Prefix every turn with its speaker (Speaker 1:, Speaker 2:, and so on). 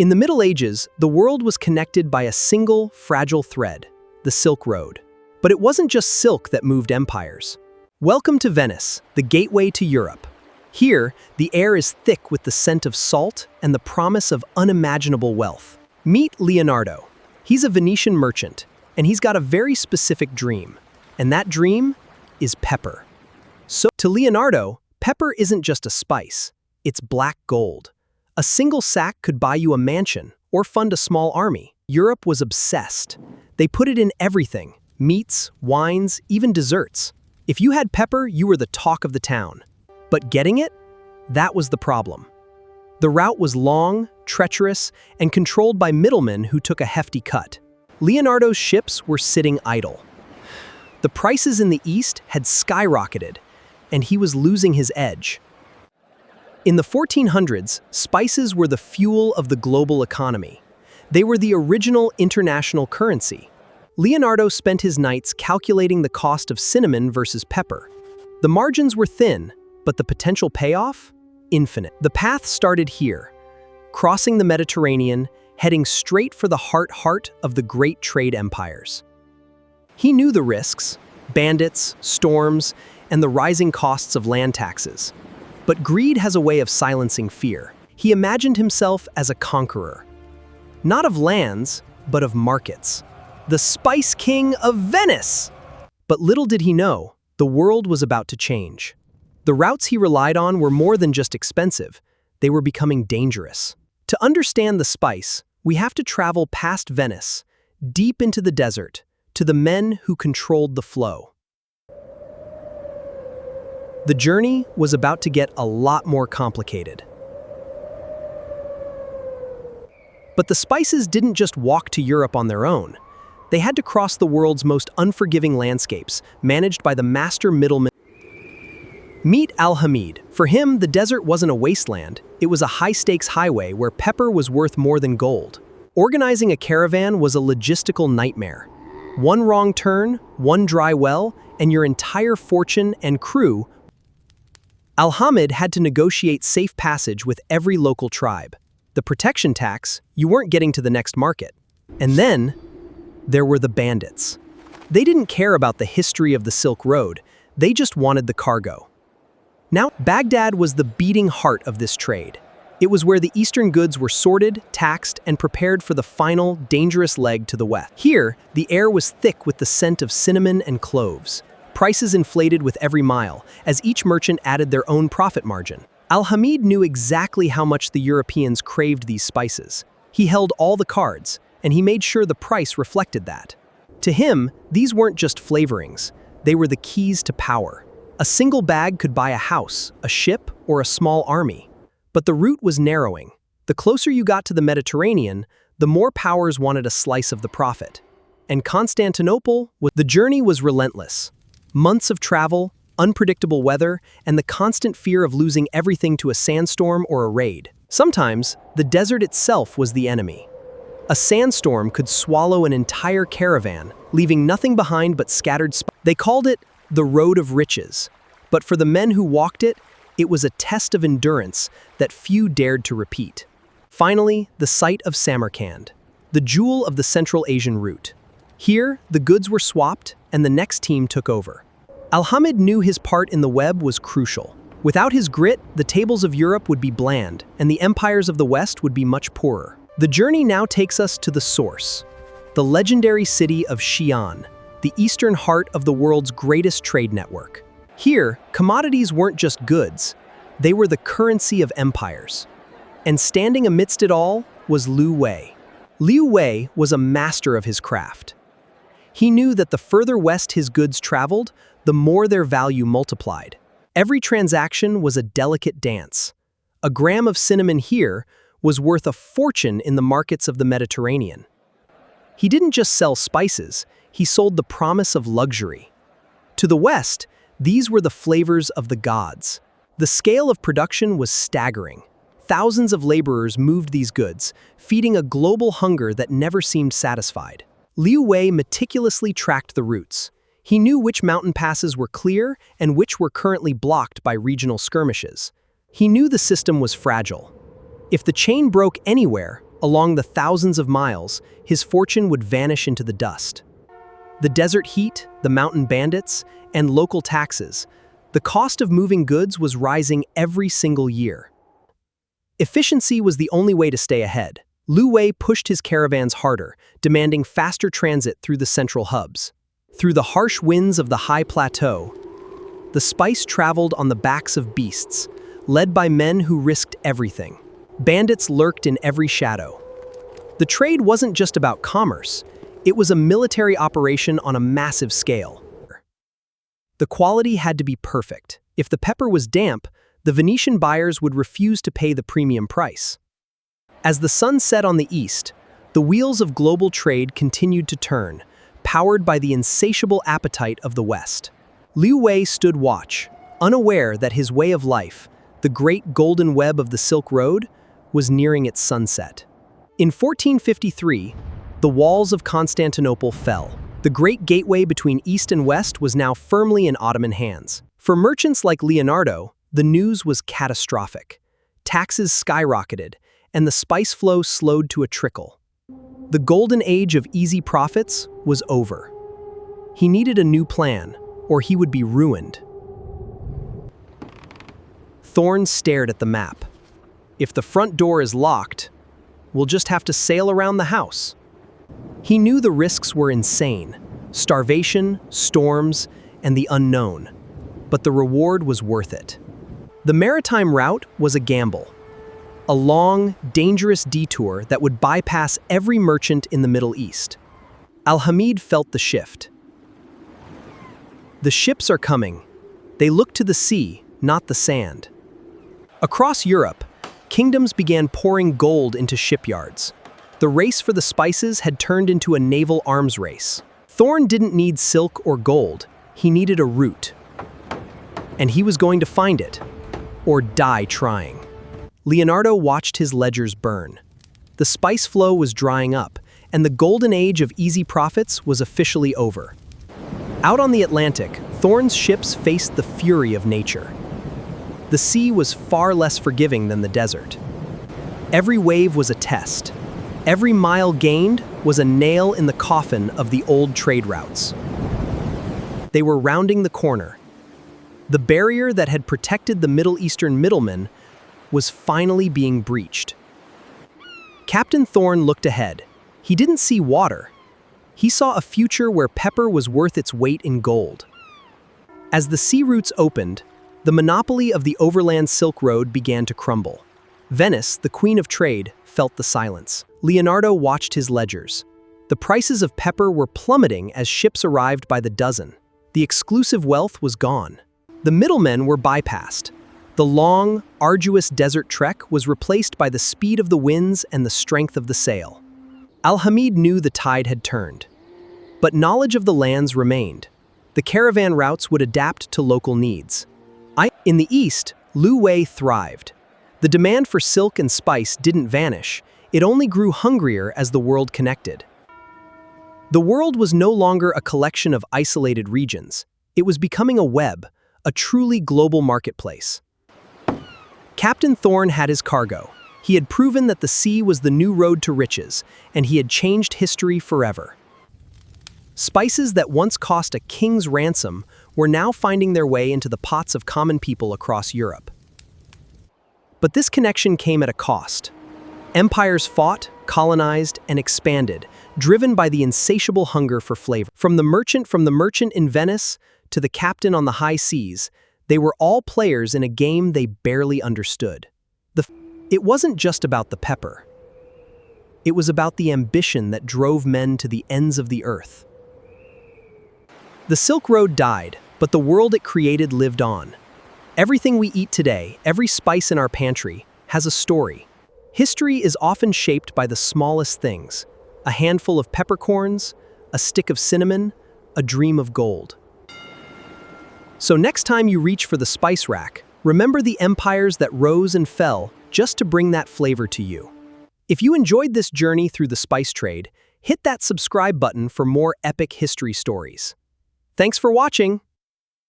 Speaker 1: In the Middle Ages, the world was connected by a single, fragile thread, the Silk Road. But it wasn't just silk that moved empires. Welcome to Venice, the gateway to Europe. Here, the air is thick with the scent of salt and the promise of unimaginable wealth. Meet Leonardo. He's a Venetian merchant, and he's got a very specific dream. And that dream is pepper. So, to Leonardo, pepper isn't just a spice, it's black gold. A single sack could buy you a mansion or fund a small army. Europe was obsessed. They put it in everything, meats, wines, even desserts. If you had pepper, you were the talk of the town. But getting it? That was the problem. The route was long, treacherous, and controlled by middlemen who took a hefty cut. Leonardo's ships were sitting idle. The prices in the east had skyrocketed, and he was losing his edge. In the 1400s, spices were the fuel of the global economy. They were the original international currency. Leonardo spent his nights calculating the cost of cinnamon versus pepper. The margins were thin, but the potential payoff? Infinite. The path started here, crossing the Mediterranean, heading straight for the heart of the great trade empires. He knew the risks, bandits, storms, and the rising costs of land taxes. But greed has a way of silencing fear. He imagined himself as a conqueror. Not of lands, but of markets. The Spice King of Venice! But little did he know, the world was about to change. The routes he relied on were more than just expensive, they were becoming dangerous. To understand the spice, we have to travel past Venice, deep into the desert, to the men who controlled the flow. The journey was about to get a lot more complicated. But the spices didn't just walk to Europe on their own. They had to cross the world's most unforgiving landscapes, managed by the master middleman. Meet Al-Hamid. For him, the desert wasn't a wasteland, it was a high-stakes highway where pepper was worth more than gold. Organizing a caravan was a logistical nightmare. One wrong turn, one dry well, and your entire fortune and crew. Al-Hamid had to negotiate safe passage with every local tribe. The protection tax, you weren't getting to the next market. And then, there were the bandits. They didn't care about the history of the Silk Road, they just wanted the cargo. Now, Baghdad was the beating heart of this trade. It was where the eastern goods were sorted, taxed, and prepared for the final, dangerous leg to the west. Here, the air was thick with the scent of cinnamon and cloves. Prices inflated with every mile, as each merchant added their own profit margin. Al-Hamid knew exactly how much the Europeans craved these spices. He held all the cards, and he made sure the price reflected that. To him, these weren't just flavorings, they were the keys to power. A single bag could buy a house, a ship, or a small army. But the route was narrowing. The closer you got to the Mediterranean, the more powers wanted a slice of the profit. And Constantinople, the journey was relentless. Months of travel, unpredictable weather, and the constant fear of losing everything to a sandstorm or a raid. Sometimes, the desert itself was the enemy. A sandstorm could swallow an entire caravan, leaving nothing behind but scattered spices. They called it the Road of Riches. But for the men who walked it, it was a test of endurance that few dared to repeat. Finally, the site of Samarkand, the jewel of the Central Asian route. Here, the goods were swapped, and the next team took over. Al-Hamid knew his part in the web was crucial. Without his grit, the tables of Europe would be bland, and the empires of the West would be much poorer. The journey now takes us to the source, the legendary city of Xi'an, the eastern heart of the world's greatest trade network. Here, commodities weren't just goods, they were the currency of empires. And standing amidst it all was Liu Wei. Liu Wei was a master of his craft. He knew that the further west his goods traveled, the more their value multiplied. Every transaction was a delicate dance. A gram of cinnamon here was worth a fortune in the markets of the Mediterranean. He didn't just sell spices, he sold the promise of luxury. To the west, these were the flavors of the gods. The scale of production was staggering. Thousands of laborers moved these goods, feeding a global hunger that never seemed satisfied. Liu Wei meticulously tracked the routes. He knew which mountain passes were clear and which were currently blocked by regional skirmishes. He knew the system was fragile. If the chain broke anywhere, Along the thousands of miles, his fortune would vanish into the dust. The desert heat, the mountain bandits, and local taxes, the cost of moving goods was rising every single year. Efficiency was the only way to stay ahead. Liu Wei pushed his caravans harder, demanding faster transit through the central hubs. Through the harsh winds of the high plateau, the spice traveled on the backs of beasts, led by men who risked everything. Bandits lurked in every shadow. The trade wasn't just about commerce, it was a military operation on a massive scale. The quality had to be perfect. If the pepper was damp, the Venetian buyers would refuse to pay the premium price. As the sun set on the east, the wheels of global trade continued to turn, powered by the insatiable appetite of the West. Liu Wei stood watch, unaware that his way of life, the great golden web of the Silk Road, was nearing its sunset. In 1453, the walls of Constantinople fell. The great gateway between East and West was now firmly in Ottoman hands. For merchants like Leonardo, the news was catastrophic. Taxes skyrocketed, and the spice flow slowed to a trickle. The golden age of easy profits was over. He needed a new plan, or he would be ruined. Thorne stared at the map. If the front door is locked, we'll just have to sail around the house. He knew the risks were insane: starvation, storms, and the unknown. But the reward was worth it. The maritime route was a gamble. A long, dangerous detour that would bypass every merchant in the Middle East. Al-Hamid felt the shift. The ships are coming. They look to the sea, not the sand. Across Europe, kingdoms began pouring gold into shipyards. The race for the spices had turned into a naval arms race. Thorne didn't need silk or gold, he needed a route. And he was going to find it, or die trying. Leonardo watched his ledgers burn. The spice flow was drying up, and the golden age of easy profits was officially over. Out on the Atlantic, Thorne's ships faced the fury of nature. The sea was far less forgiving than the desert. Every wave was a test. Every mile gained was a nail in the coffin of the old trade routes. They were rounding the corner. The barrier that had protected the Middle Eastern middlemen was finally being breached. Captain Thorne looked ahead. He didn't see water. He saw a future where pepper was worth its weight in gold. As the sea routes opened, the monopoly of the overland Silk Road began to crumble. Venice, the queen of trade, felt the silence. Leonardo watched his ledgers. The prices of pepper were plummeting as ships arrived by the dozen. The exclusive wealth was gone. The middlemen were bypassed. The long, arduous desert trek was replaced by the speed of the winds and the strength of the sail. Al-Hamid knew the tide had turned. But knowledge of the lands remained. The caravan routes would adapt to local needs. In the east, Liu Wei thrived. The demand for silk and spice didn't vanish, it only grew hungrier as the world connected. The world was no longer a collection of isolated regions. It was becoming a web, a truly global marketplace. Captain Thorne had his cargo. He had proven that the sea was the new road to riches, and he had changed history forever. Spices that once cost a king's ransom were now finding their way into the pots of common people across Europe. But this connection came at a cost. Empires fought, colonized, and expanded, driven by the insatiable hunger for flavor. From the merchant in Venice to the captain on the high seas, they were all players in a game they barely understood. It wasn't just about the pepper. It was about the ambition that drove men to the ends of the earth. The Silk Road died, but the world it created lived on. Everything we eat today, every spice in our pantry, has a story. History is often shaped by the smallest things: a handful of peppercorns, a stick of cinnamon, a dream of gold. So next time you reach for the spice rack, remember the empires that rose and fell just to bring that flavor to you. If you enjoyed this journey through the spice trade, hit that subscribe button for more epic history stories. Thanks for watching!